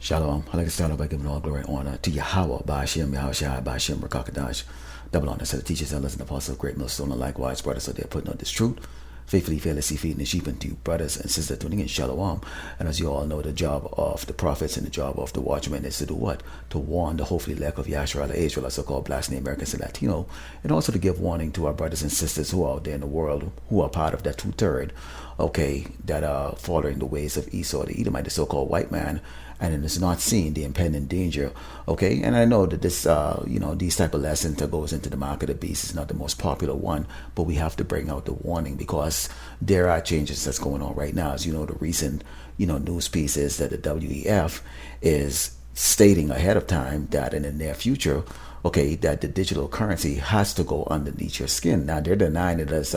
Shalom. I'd like to start off by giving all glory and honor to Yahweh, Ba'ashem, Yahushua, Ba'ashem, Rakakadash. Double honor to the teachers, elders, and apostles of Great Millstone, and likewise, brothers, so they're putting out this truth. Faithfully, fearlessly feeding the sheep, and to you, brothers and sisters tuning in, Shalom. And as you all know, the job of the prophets and the job of the watchmen is to do what? To warn the hopefully elect of Yahshua, the Israel, so-called Black Americans and Latino, and also to give warning to our brothers and sisters who are out there in the world, who are part of that two-third, that are following the ways of Esau, the Edomite, the so-called white man, and is not seeing the impending danger. And I know that this these type of lessons that goes into the mark of the beast is not the most popular one, but we have to bring out the warning because there are changes that's going on right now. As you know, the recent news piece is that the WEF is stating ahead of time that in the near future, that the digital currency has to go underneath your skin. Now, they're denying it as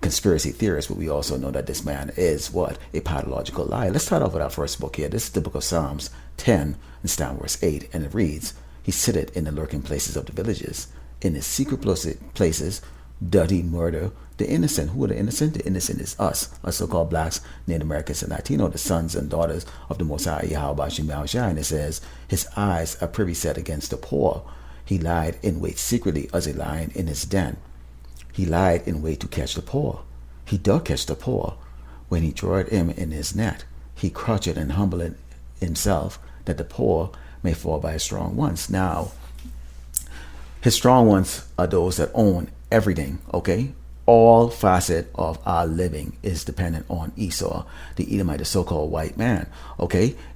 conspiracy theorists, but we also know that this man is what? A pathological liar. Let's start off with our first book here. This is the book of Psalms 10 and stand verse 8, and it reads, "He sitteth in the lurking places of the villages. In his secret places doth he murder the innocent." Who are the innocent? The innocent is us so-called blacks, Native Americans, and Latino, the sons and daughters of the Most High Yahweh Bashim Yahushua. And it says, "His eyes are privy set against the poor. He lied in wait secretly as a lion in his den." He lied in wait to catch the poor. He doth catch the poor. When he draweth him in his net, he croucheth and humbleth himself, that the poor may fall by his strong ones. Now, his strong ones are those that own everything, All facet of our living is dependent on Esau, the Edomite, the so-called white man,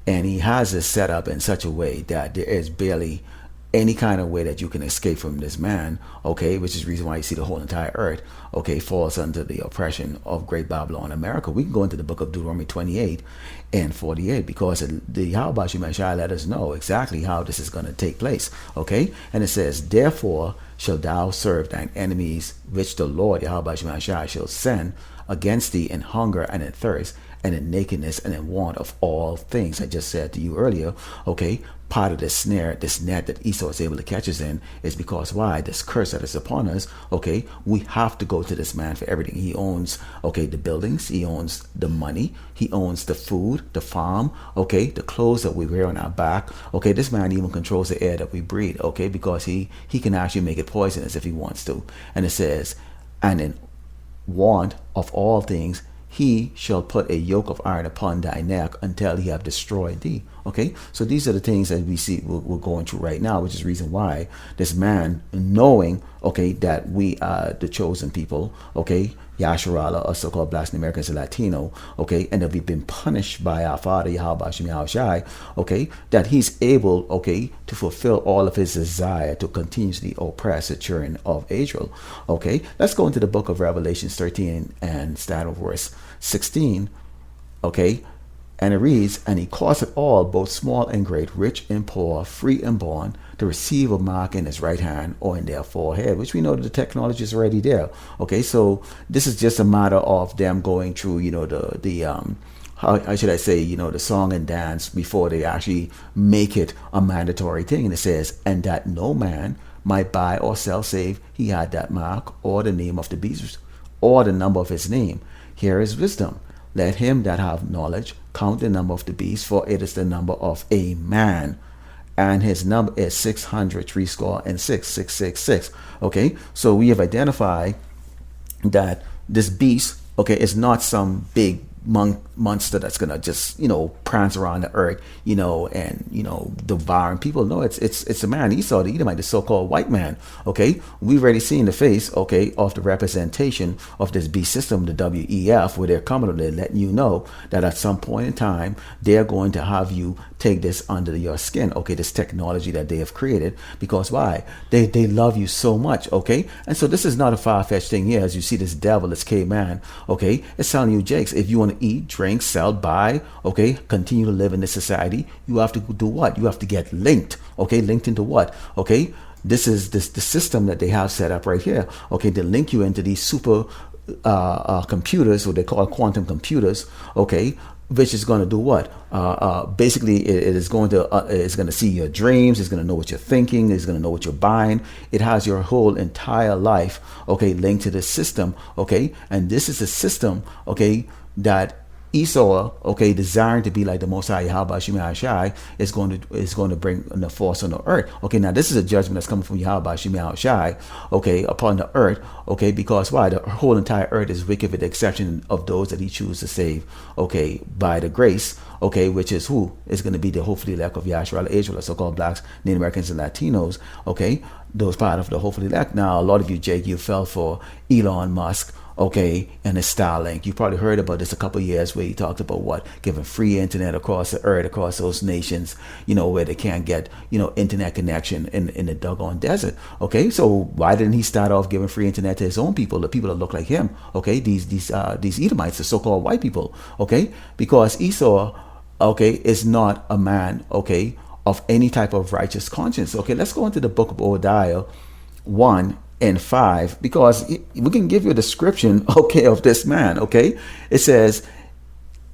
And he has this set up in such a way that there is barely any kind of way that you can escape from this man, which is the reason why you see the whole entire earth, falls under the oppression of Great Babylon, America. We can go into the book of Deuteronomy 28 and 48 because the Yahweh Shai let us know exactly how this is going to take place, And it says, "Therefore shall thou serve thine enemies, which the Lord Yahweh Shai shall send against thee in hunger and in thirst, and in nakedness and in want of all things." I just said to you earlier, part of this snare, this net that Esau is able to catch us in is because why? This curse that is upon us, we have to go to this man for everything. He owns, the buildings, he owns the money, he owns the food, the farm, the clothes that we wear on our back, this man even controls the air that we breathe, because he can actually make it poisonous if he wants to. And it says, "And in want of all things, he shall put a yoke of iron upon thy neck until he have destroyed thee." So these are the things that we see we're going through right now, which is the reason why this man, knowing, that we are the chosen people, Yasharala, or so-called Black Americans and Latino, and that we've been punished by our Father, Yahweh Bashim Yahushai, that he's able, to fulfill all of his desire to continuously oppress the children of Israel. Let's go into the book of Revelation 13 and start with verse 16, And it reads, "And he causeth all, both small and great, rich and poor, free and bond, to receive a mark in his right hand or in their forehead," which we know that the technology is already there. So this is just a matter of them going through, how should I say, the song and dance before they actually make it a mandatory thing. And it says, "And that no man might buy or sell save he had that mark or the name of the beast or the number of his name. Here is wisdom. Let him that have knowledge count the number of the beast, for it is the number of a man, and his number is 666, 666." So we have identified that this beast, is not some big monster that's gonna just prance around the earth, and devouring people. No, it's a man, Esau, the Edomite, the so-called white man. We've already seen the face of the representation of this beast system, the WEF, where they're coming, they're letting you know that at some point in time they're going to have you take this under your skin, this technology that they have created. Because why? They love you so much, and so this is not a far-fetched thing here. As you see this devil, this caveman, it's telling you, Jakes, if you want to eat, drink, sell, buy, continue to live in this society, you have to do what? You have to get linked, linked into what? This is the system that they have set up right here, to link you into these super computers, what they call quantum computers, which is going to do what? Basically, it is going to see your dreams. It's going to know what you're thinking. It's going to know what you're buying. It has your whole entire life, linked to this system, and this is a system, that Esau, okay, desiring to be like the Most High Yahweh Shemi Shai, is going to bring the force on the earth. Okay, now this is a judgment that's coming from Yahweh Shemi Shai, okay, upon the earth. Okay, because why? The whole entire earth is wicked with the exception of those that he chooses to save. Okay, by the grace. Okay, which is who is going to be the hopefully elect of Yahshua Israel, so-called blacks, Native Americans, and Latinos. Okay, those part of the hopefully elect. Now, a lot of you, Jake, you fell for Elon Musk. Okay, and the Starlink. You probably heard about this a couple of years where he talked about what? Giving free internet across the earth, across those nations, where they can't get, internet connection in the doggone desert. Okay, so why didn't he start off giving free internet to his own people, the people that look like him? Okay, these Edomites, the so-called white people. Okay, because Esau, okay, is not a man, okay, of any type of righteous conscience. Okay, let's go into the book of Obadiah 1 and 5, because we can give you a description, okay, of this man. Okay, it says,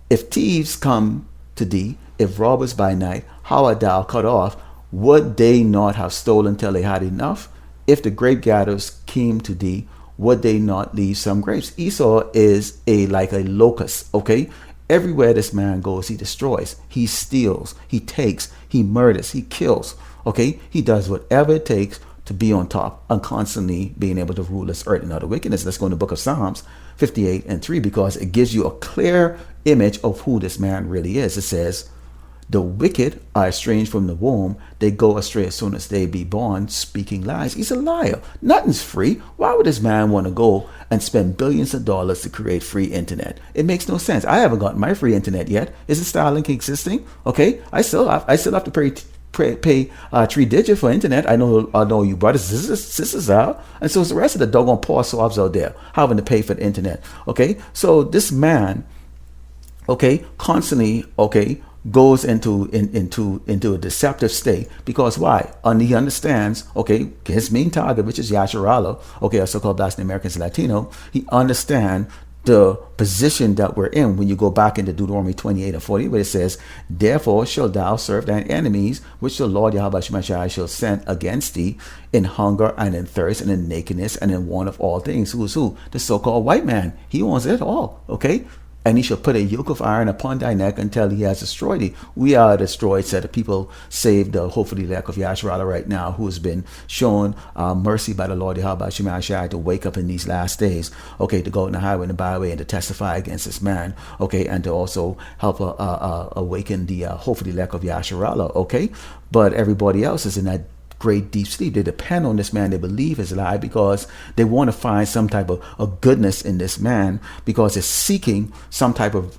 if thieves come to thee, if robbers by night, how art thou cut off? Would they not have stolen till they had enough? If the grape gatherers came to thee, would they not leave some grapes? Esau is like a locust. Okay, everywhere this man goes, he destroys, he steals, he takes, he murders, he kills. Okay, he does whatever it takes to be on top and constantly being able to rule this earth and other wickedness. Let's go in the book of Psalms 58 and 3, because it gives you a clear image of who this man really is. It says, the wicked are estranged from the womb. They go astray as soon as they be born, speaking lies. He's a liar. Nothing's free. Why would this man want to go and spend billions of dollars to create free internet? It makes no sense. I haven't gotten my free internet yet. Isn't Starlink existing? Okay, I still have to pay 3-digit for internet. I know you brothers, sisters out, and so is the rest of the doggone poor souls out there having to pay for the internet. Okay, so this man, okay, constantly, okay, goes into a deceptive state, because why? And he understands, okay, his main target, which is Yasharala, okay, a so-called Black Americans and Latino. He understands the position that we're in when you go back into Deuteronomy 28 and 40, where it says, therefore shalt thou serve thine enemies, which the Lord Yahweh Shemashai shall send against thee, in hunger and in thirst and in nakedness and in want of all things. Who is who? The so-called white man. He wants it all. Okay, and he shall put a yoke of iron upon thy neck until he has destroyed thee. We are destroyed, said the people saved, hopefully the elect of Yahshua right now, who has been shown mercy by the Lord Yahweh Shemashai to wake up in these last days, okay, to go in the highway and the byway and to testify against this man, okay, and to also help awaken the hopefully elect of Yahshua, okay. But everybody else is in that great deep sleep. They depend on this man. They believe his lie because they want to find some type of goodness in this man, because they're seeking some type of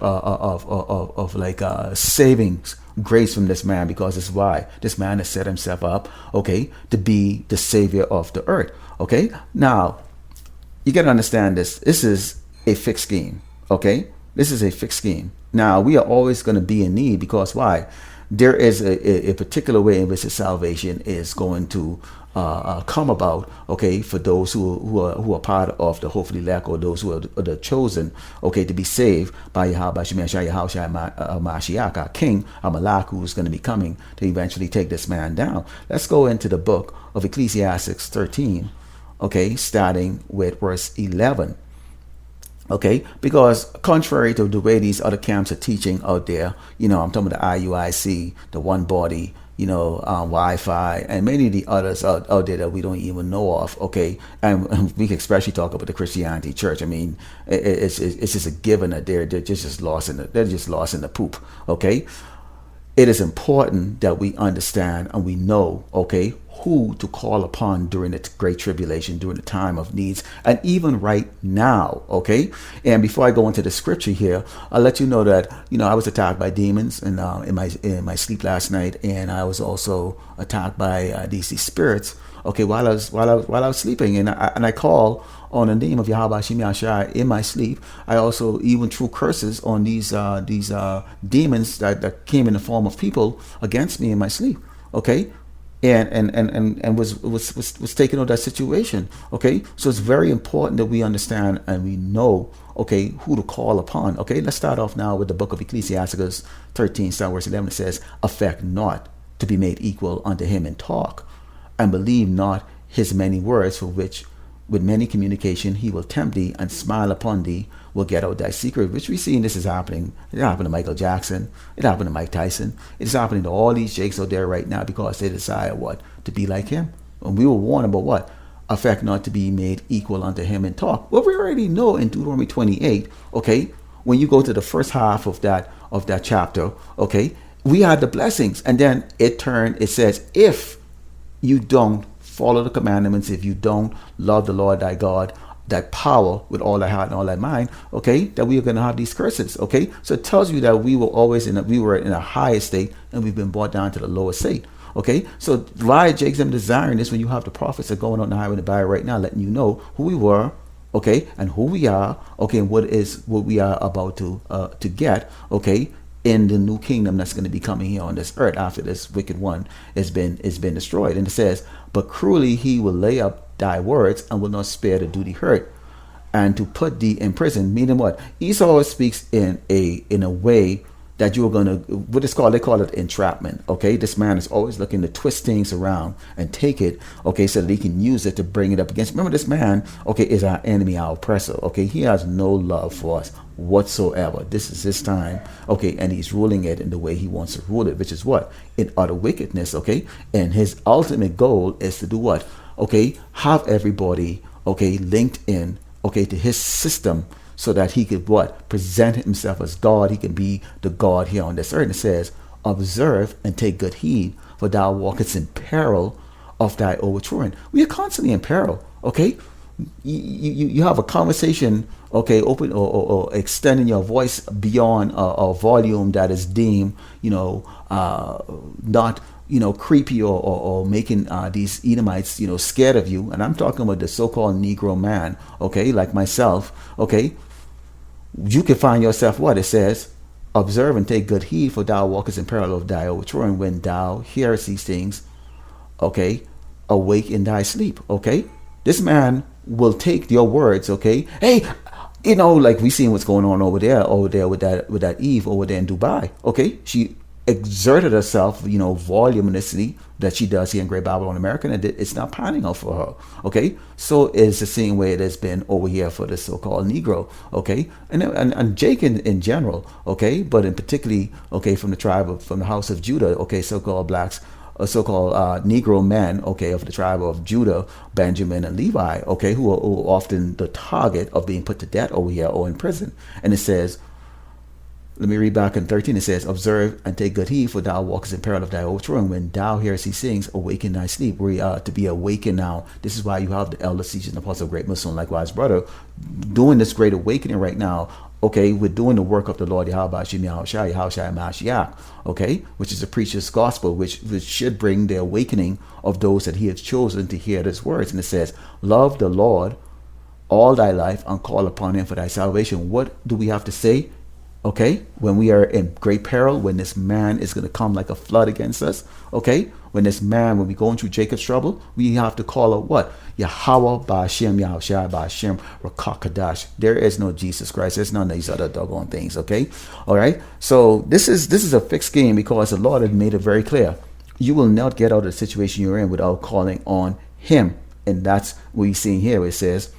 savings grace from this man, because it's why this man has set himself up, okay, to be the savior of the earth. Okay, now you got to understand this. This is a fixed scheme. Okay, this is a fixed scheme. Now we are always going to be in need, because why? There is a particular way in which the salvation is going to come about, okay, for those who are part of the hopefully elect, or those who are the chosen, okay, to be saved by Yahweh Mashiach, our King, our Malak, who is going to be coming to eventually take this man down. Let's go into the book of Ecclesiastes 13, okay, starting with verse 11. Okay, because contrary to the way these other camps are teaching out there, I'm talking about the IUIC, the One Body, Wi-Fi, and many of the others out there that we don't even know of. Okay, and we can especially talk about the Christianity Church. I mean, it's just a given that they're just lost in the poop. Okay, it is important that we understand and we know, okay, who to call upon during the great tribulation, during the time of needs, and even right now, okay? And before I go into the scripture here, I'll let you know that, I was attacked by demons in my sleep last night, and I was also attacked by these spirits, okay, while I was sleeping, and I call on the name of Yahweh Shemashai in my sleep. I also even threw curses on these demons that came in the form of people against me in my sleep, okay? And was taking on that situation. Okay, so it's very important that we understand and we know, okay, who to call upon. Okay, let's start off now with the book of Ecclesiastes 13, start verse 11. It says, affect not to be made equal unto him in talk, and believe not his many words, for which with many communication, he will tempt thee and smile upon thee, will get out thy secret, which we see this is happening. It happened to Michael Jackson. It happened to Mike Tyson. It's happening to all these jakes out there right now because they desire what? To be like him. And we were warned about what? Affect not to be made equal unto him in talk. Well, we already know in Deuteronomy 28, okay, when you go to the first half of that chapter, okay, we had the blessings. And then it says, if you don't follow the commandments, if you don't love the Lord thy God, that power with all thy heart and all thy mind, okay, that we are going to have these curses, okay? So it tells you that we were in a higher state and we've been brought down to the lower state, okay? So why Jake's desiring this when you have the prophets that are going on the highway and the byway right now, letting you know who we were, okay, and who we are, okay, and what we are about to get, okay, in the new kingdom that's going to be coming here on this earth after this wicked one has been destroyed. And it says, but cruelly he will lay up thy words and will not spare to do thee hurt and to put thee in prison. Meaning what? Esau speaks in a way that you are going to, what is called, they call it entrapment. Okay, this man is always looking to twist things around and take it, okay, so that he can use it to bring it up against. Remember, this man, okay, is our enemy, our oppressor. Okay, he has no love for us whatsoever. This is his time, okay, and he's ruling it in the way he wants to rule it, which is what? In utter wickedness, okay. And his ultimate goal is to do what? Okay, have everybody, okay, linked in, okay, to his system, so that he could what? Present himself as God. He can be the God here on this earth. And it says, observe and take good heed, for thou walkest in peril of thy overthrowing. We are constantly in peril, okay? You have a conversation, okay, open or extending your voice beyond a volume that is deemed, not, creepy or making these Edomites, scared of you. And I'm talking about the so-called Negro man, okay, like myself, okay. You can find yourself what? It says, observe and take good heed, for thou walkest in peril of thy overthrowing when thou hearest these things, okay, awake in thy sleep, okay. This man will take your words, okay. Hey, like we seen what's going on over there with that Eve over there in Dubai, okay. She exerted herself, voluminously that she does here in Great Babylon, America, and it's not panning out for her, okay? So it's the same way it has been over here for the so-called Negro, okay? And Jake in general, okay? But in particularly, okay, from the house of Judah, okay, so-called blacks, so-called Negro men, okay, of the tribe of Judah, Benjamin, and Levi, okay, who are often the target of being put to death over here or in prison. And it says, let me read back in 13. It says, observe and take good heed, for thou walkest in peril of thy overthrowing. When thou hearest these things, awaken thy sleep. We are to be awakened now. This is why you have the elder teachers and the apostle of great Muslim, likewise, brother, doing this great awakening right now. Okay, we're doing the work of the Lord Yahweh Shem Yahushua Mashiach, okay, which is the preacher's gospel, which should bring the awakening of those that he has chosen to hear his words. And it says, love the Lord all thy life and call upon him for thy salvation. What do we have to say? Okay, when we are in great peril, when this man is going to come like a flood against us, okay, when we're going through Jacob's trouble, we have to call out what? Yahweh Ba'ashem Yahushua Ba'ashem Rakakadash. There is no Jesus Christ. There's none of these other doggone things, okay? All right, so this is a fixed game, because the Lord has made it very clear. You will not get out of the situation you're in without calling on him. And that's what you're seeing here. It says,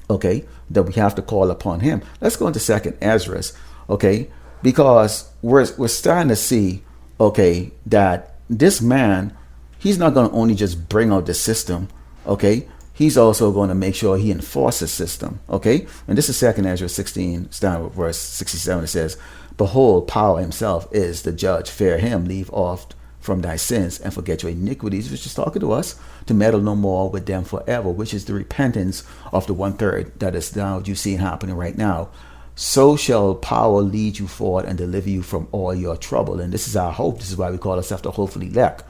okay, that we have to call upon him. Let's go into 2nd Ezra. Okay, because we're starting to see, okay, that this man, he's not going to only just bring out the system, okay, he's also going to make sure he enforces the system, okay. And this is 2nd Ezra 16, starting with verse 67. It says, behold, power himself is the judge. Fear him, leave off from thy sins and forget your iniquities, which is talking to us, to meddle no more with them forever, which is the repentance of the 1/3 that is now you see happening right now. So shall power lead you forward and deliver you from all your trouble. And this is our hope. This is why we call ourselves the hopeful elect.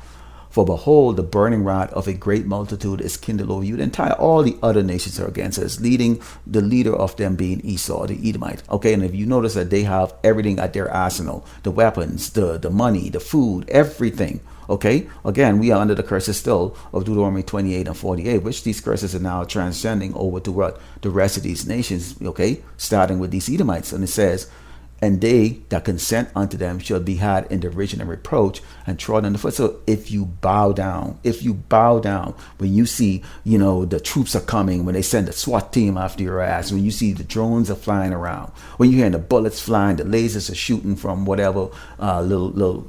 For behold, the burning rod of a great multitude is kindled over you. The entire, all the other nations are against us, leading the leader of them being Esau, the Edomite. Okay, and if you notice that they have everything at their arsenal, the weapons, the money, the food, everything. Okay, again, we are under the curses still of Deuteronomy 28 and 48, which these curses are now transcending over to what? The rest of these nations, okay, starting with these Edomites. And it says, and they that consent unto them shall be had in derision and reproach and trod underfoot. So if you bow down, when you see, the troops are coming, when they send a SWAT team after your ass, when you see the drones are flying around, when you're hearing the bullets flying, the lasers are shooting from whatever little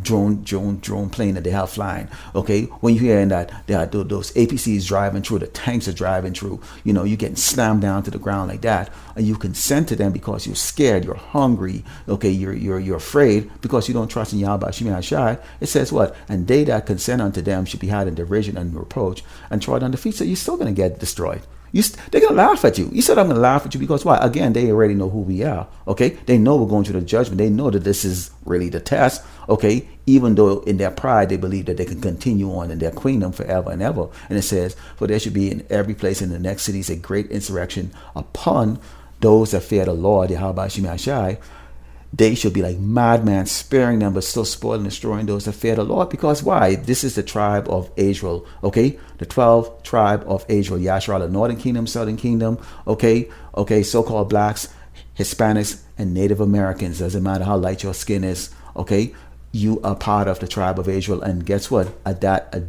drone plane that they have flying. Okay, when you're hearing that there are those APCs driving through, the tanks are driving through, you're getting slammed down to the ground like that, and you consent to them because you're scared, you're hungry, okay, you're afraid because you don't trust in Yahweh Shemi Shai. It says what? And they that consent unto them should be had in derision and reproach and trod under feet. So you're still going to get destroyed. They're going to laugh at you. You said I'm going to laugh at you because why? Again, they already know who we are. Okay, they know we're going through the judgment. They know that this is really the test. Okay, even though in their pride they believe that they can continue on in their kingdom forever and ever. And it says, for there should be in every place in the next cities a great insurrection upon those that fear the Lord, Yahweh Shemi Shai. They should be like madmen, sparing them, but still spoiling and destroying those that fear the Lord. Because why? This is the tribe of Israel, okay? The 12 tribe of Israel, Yasharallah, Northern Kingdom, Southern Kingdom, okay, so-called blacks, Hispanics, and Native Americans. Doesn't matter how light your skin is, okay? You are part of the tribe of Israel, and guess what?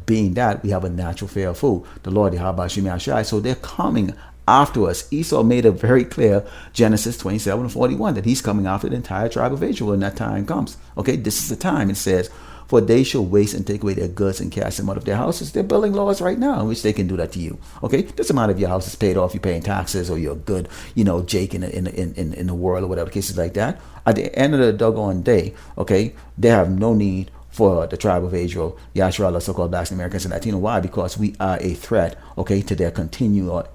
Being that, we have a natural fear of who? The Lord, Yahweh Shemi Shai. So they're coming after us. Esau made it very clear, Genesis 27:41, that he's coming after the entire tribe of Israel when that time comes. Okay, this is the time. It says, for they shall waste and take away their goods and cast them out of their houses. They're building laws right now in which they can do that to you. Okay, doesn't matter if your house is paid off, you're paying taxes, or you're good, Jake in the world, or whatever cases like that. At the end of the doggone day, okay, they have no need for the tribe of Israel, Yasharallah, so-called blacks, Americans, and Latino. Why? Because we are a threat, okay, to their continuous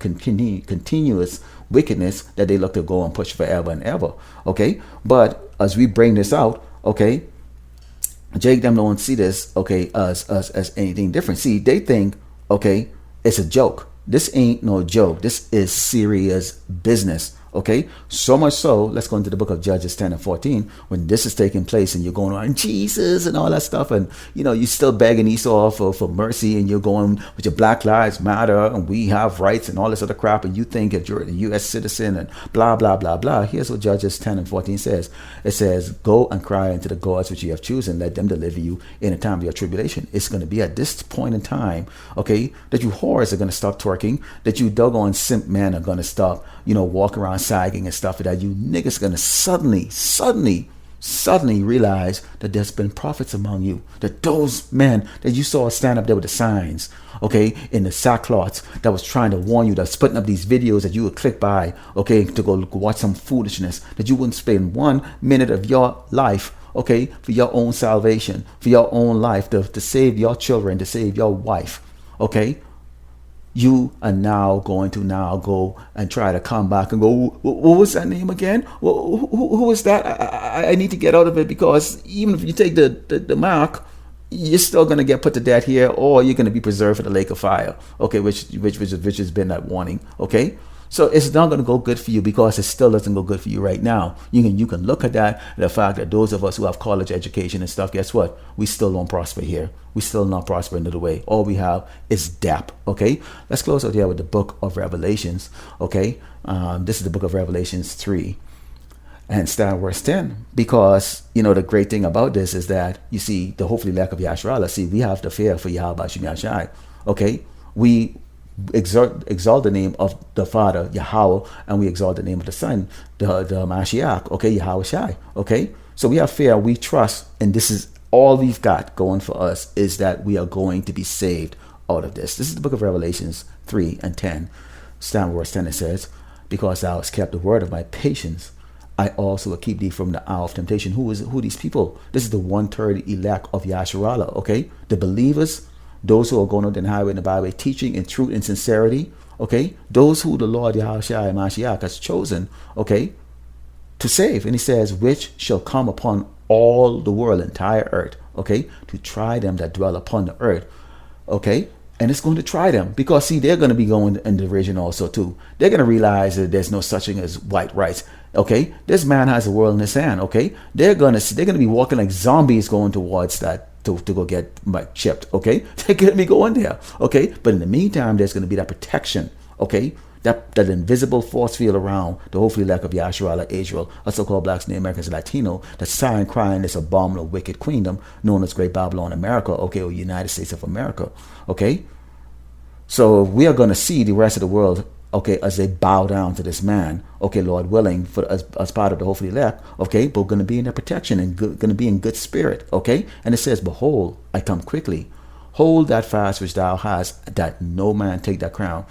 wickedness that they look to go and push forever and ever, okay? But as we bring this out, okay, Jake them don't see this, okay, as anything different. See, they think, okay, it's a joke. This ain't no joke. This is serious business. Okay, so much so, let's go into the book of Judges 10 and 14, when this is taking place and you're going on Jesus and all that stuff, and you're still begging Esau for mercy, and you're going with your Black Lives Matter and we have rights and all this other crap, and you think if you're a U.S. citizen and blah, blah, blah, blah. Here's what Judges 10 and 14 says. It says, go and cry unto the gods which you have chosen, let them deliver you in a time of your tribulation. It's going to be at this point in time, okay, that you whores are going to stop twerking, that you doggone simp men are going to stop, walk around sagging and stuff, that you niggas gonna suddenly realize that there's been prophets among you, that those men that you saw stand up there with the signs, okay, in the sackcloths, that was trying to warn you, that's putting up these videos that you would click by, okay, to go watch some foolishness, that you wouldn't spend 1 minute of your life, okay, for your own salvation, for your own life, to save your children, to save your wife, okay. You are now going to go and try to come back and go, what was that name again? Who was that? I need to get out of it, because even if you take the mark, you're still going to get put to death here, or you're going to be preserved for the lake of fire. Okay, which has been that warning. Okay. So it's not going to go good for you, because it still doesn't go good for you right now. You can look at that, the fact that those of us who have college education and stuff, guess what? We still don't prosper here. We still not prosper another way. All we have is DAP. Okay, let's close out here with the book of Revelations. Okay, this is the book of Revelations 3. And start verse 10, because the great thing about this is that you see the hopefully lack of Yasharallah. See, we have the fear for Yahweh Shemi Shai. Okay, we exalt the name of the Father, Yahweh, and we exalt the name of the Son, the Mashiach, okay, Yahweh Shai, okay? So we have fear, we trust, and this is all we've got going for us, is that we are going to be saved out of this. This is the book of Revelations 3 and 10. Stand verse 10, it says, because thou hast kept the word of my patience, I also will keep thee from the hour of temptation. Who are these people? This is the 1/3 elect of Yasharallah, okay? The believers, those who are going out in the highway and the byway, teaching in truth and sincerity, okay? Those who the Lord Yahweh Shai Mashiach has chosen, okay, to save. And he says, which shall come upon all the world, entire earth, okay, to try them that dwell upon the earth, okay? And it's going to try them, because see, they're going to be going in derision also too. They're going to realize that there's no such thing as white rights. Okay, this man has the world in his hand. Okay, they're gonna be walking like zombies going towards that to go get chipped. Okay, they're gonna be going there. Okay, but in the meantime, there's gonna be that protection. Okay, that invisible force field around the hopefully lack of Yasharala Israel, a so-called blacks, Native Americans, Latino, that's sighing, crying this abominable, wicked queendom known as Great Babylon America, okay, or United States of America, okay? So we are going to see the rest of the world, okay, as they bow down to this man, okay, Lord willing, for as part of the hopefully elect, okay, but going to be in their protection and going to be in good spirit, okay? And it says, behold, I come quickly. Hold that fast which thou hast, that no man take that crown.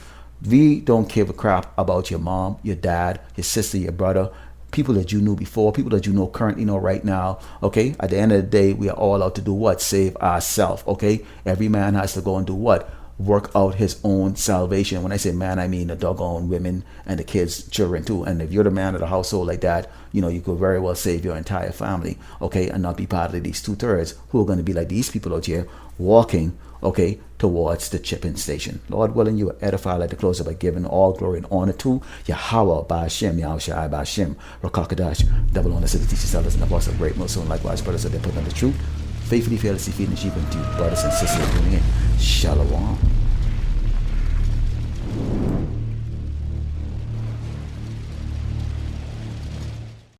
We don't give a crap about your mom, your dad, your sister, your brother, people that you knew before, people that you know currently know right now, okay? At the end of the day, we are all out to do what? Save ourselves, okay? Every man has to go and do what? Work out his own salvation. When I say man, I mean the doggone women and the kids, children too. And if you're the man of the household like that, you know, you could very well save your entire family, okay? And not be part of these 2/3 who are going to be like these people out here walking, okay, towards the chipping station. Lord willing, you will edify like the closer by giving all glory and honor to Yahweh, Ba'ashem, Yahushai, Ba'ashem, Rakakadash, double honor to the teachers, elders, and the apostles of great most, and likewise, brothers, that they put on the truth, faithfully, fearlessly feeding the sheep, and to you, brothers and sisters, tuning in. Shalom.